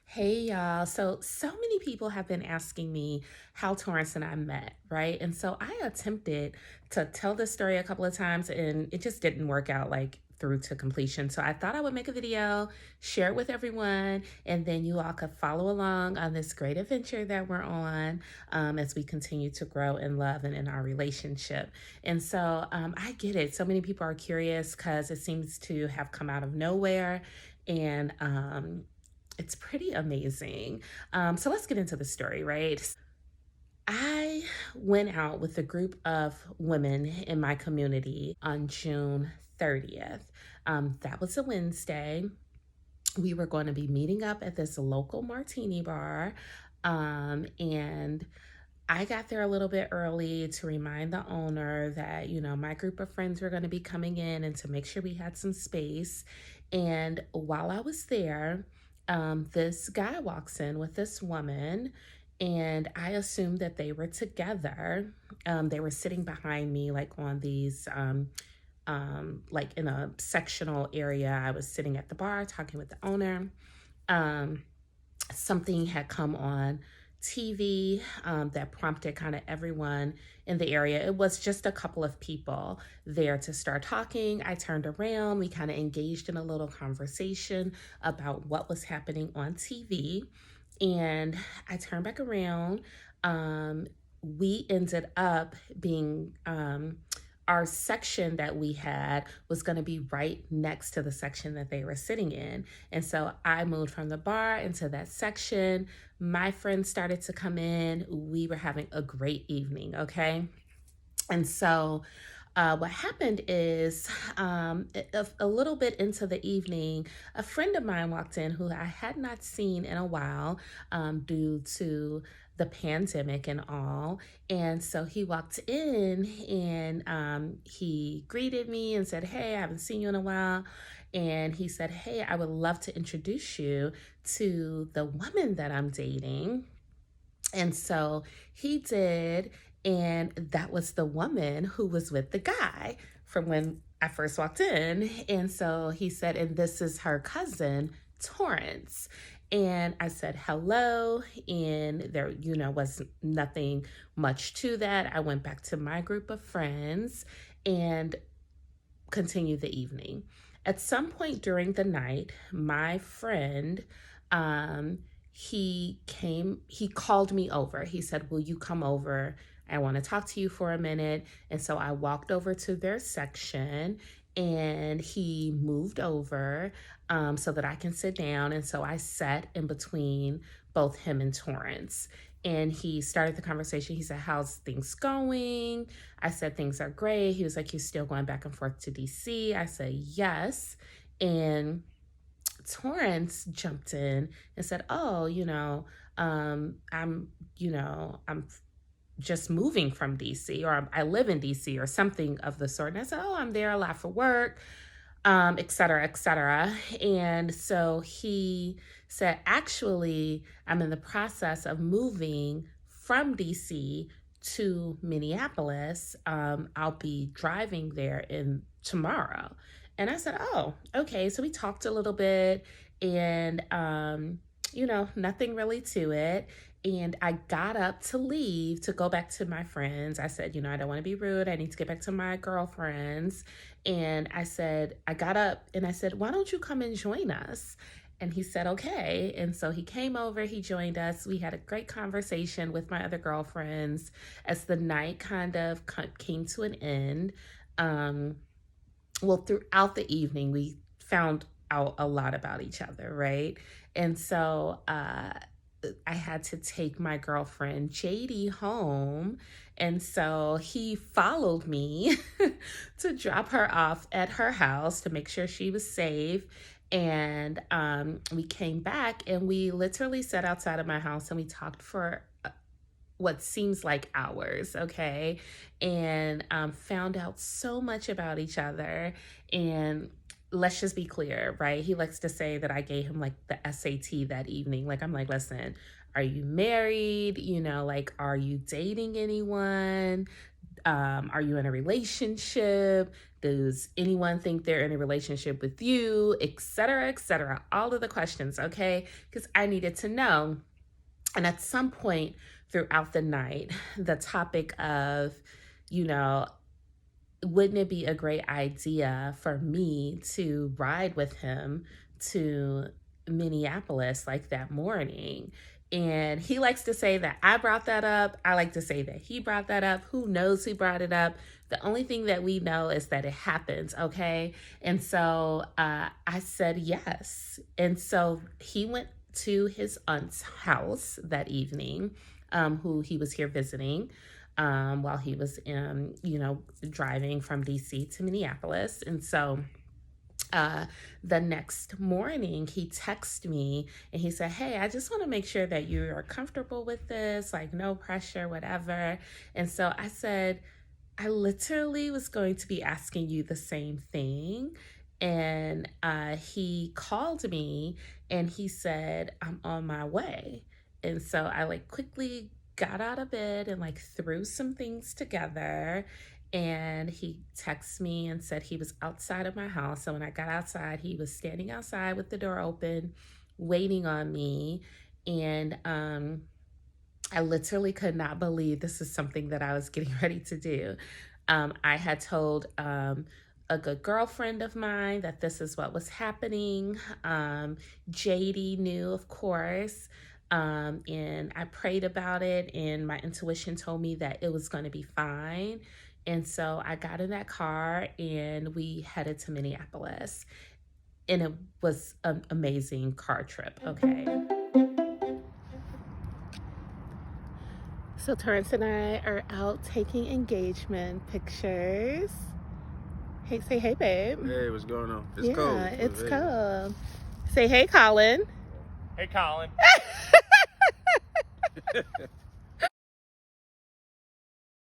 Hey y'all. So many people have been asking me how Torrance and I met, right? And so I attempted to tell this story a couple of times and it just didn't work out like through to completion. So I thought I would make a video, share it with everyone, and then you all could follow along on this great adventure that we're on as we continue to grow in love and in our relationship. And so I get it. So many people are curious because it seems to have come out of nowhere. And it's pretty amazing. So let's get into the story, right? I went out with a group of women in my community on June 30th. That was a Wednesday. We were going to be meeting up at this local martini bar. And I got there a little bit early to remind the owner that, my group of friends were going to be coming in and to make sure we had some space. And while I was there, this guy walks in with this woman, and I assumed that they were together. They were sitting behind me, like on these, like in a sectional area. I was sitting at the bar talking with the owner. Um, Something had come on TV that prompted kind of everyone in the area. It was just a couple of people there to start talking. I turned around. We kind of engaged in a little conversation about what was happening on TV. And I turned back around. Um, we ended up being our section that we had was going to be right next to the section that they were sitting in. And so I moved from the bar into that section. My friends started to come in. We were having a great evening, okay? And so what happened is a little bit into the evening, a friend of mine walked in who I had not seen in a while due to the pandemic and all. And so he walked in and he greeted me and said, "Hey, I haven't seen you in a while." And he said, "Hey, I would love to introduce you to the woman that I'm dating." And so he did. And that was the woman who was with the guy from when I first walked in. And so he said, "And this is her cousin, Torrance." And I said, "Hello." And there, was nothing much to that. I went back to my group of friends and continued the evening. At some point during the night, my friend, he called me over. He said, "Will you come over? I want to talk to you for a minute." And so I walked over to their section and he moved over so that I can sit down. And so I sat in between both him and Torrance. And he started the conversation. He said, "How's things going?" I said, "Things are great." He was like, "You still going back and forth to DC?" I said, "Yes." And Torrance jumped in and said, "Oh, I'm just moving from DC, or I live in DC or something of the sort." And I said, "Oh, I'm there a lot for work, et cetera, et cetera." And so he said, "Actually, I'm in the process of moving from DC to Minneapolis. I'll be driving there in tomorrow." And I said, "Oh, okay." So we talked a little bit and, nothing really to it. And I got up to leave to go back to my friends. I said, "I don't want to be rude. I need to get back to my girlfriends." And I got up and I said, "Why don't you come and join us?" And he said, "Okay." And so he came over, he joined us. We had a great conversation with my other girlfriends as the night kind of came to an end. Um, well, throughout the evening, we found out a lot about each other, right? And so I had to take my girlfriend JD home. And so he followed me to drop her off at her house to make sure she was safe. And we came back and we literally sat outside of my house and we talked for what seems like hours, okay? And found out so much about each other. And let's just be clear, right? He likes to say that I gave him like the SAT that evening. Like, I'm like, "Listen, are you married? Like, are you dating anyone? Are you in a relationship? Does anyone think they're in a relationship with you? Etc., etc. All of the questions, okay? Because I needed to know. And at some point throughout the night, the topic of, you know, wouldn't it be a great idea for me to ride with him to Minneapolis like that morning? And he likes to say that I brought that up. I like to say that he brought that up. Who knows who brought it up? The only thing that we know is that it happens, okay? And so I said yes. And so he went to his aunt's house that evening, who he was here visiting while he was driving from DC to Minneapolis. And so the next morning he texted me and he said, hey, I just want to make sure that you are comfortable with this, like no pressure, whatever. And so I said, I literally was going to be asking you the same thing. And he called me and he said, I'm on my way. And so I quickly got out of bed and threw some things together. And he texted me and said he was outside of my house. So when I got outside, he was standing outside with the door open, waiting on me. And I literally could not believe this is something that I was getting ready to do. I had told a good girlfriend of mine that this is what was happening. JD knew, of course. And I prayed about it, and my intuition told me that it was going to be fine. And so I got in that car and we headed to Minneapolis. And it was an amazing car trip, okay? So Torrance and I are out taking engagement pictures. Hey, say hey, babe. Hey, what's going on? It's cold. Yeah, it's cold. Say hey, Colin. Hey, Colin.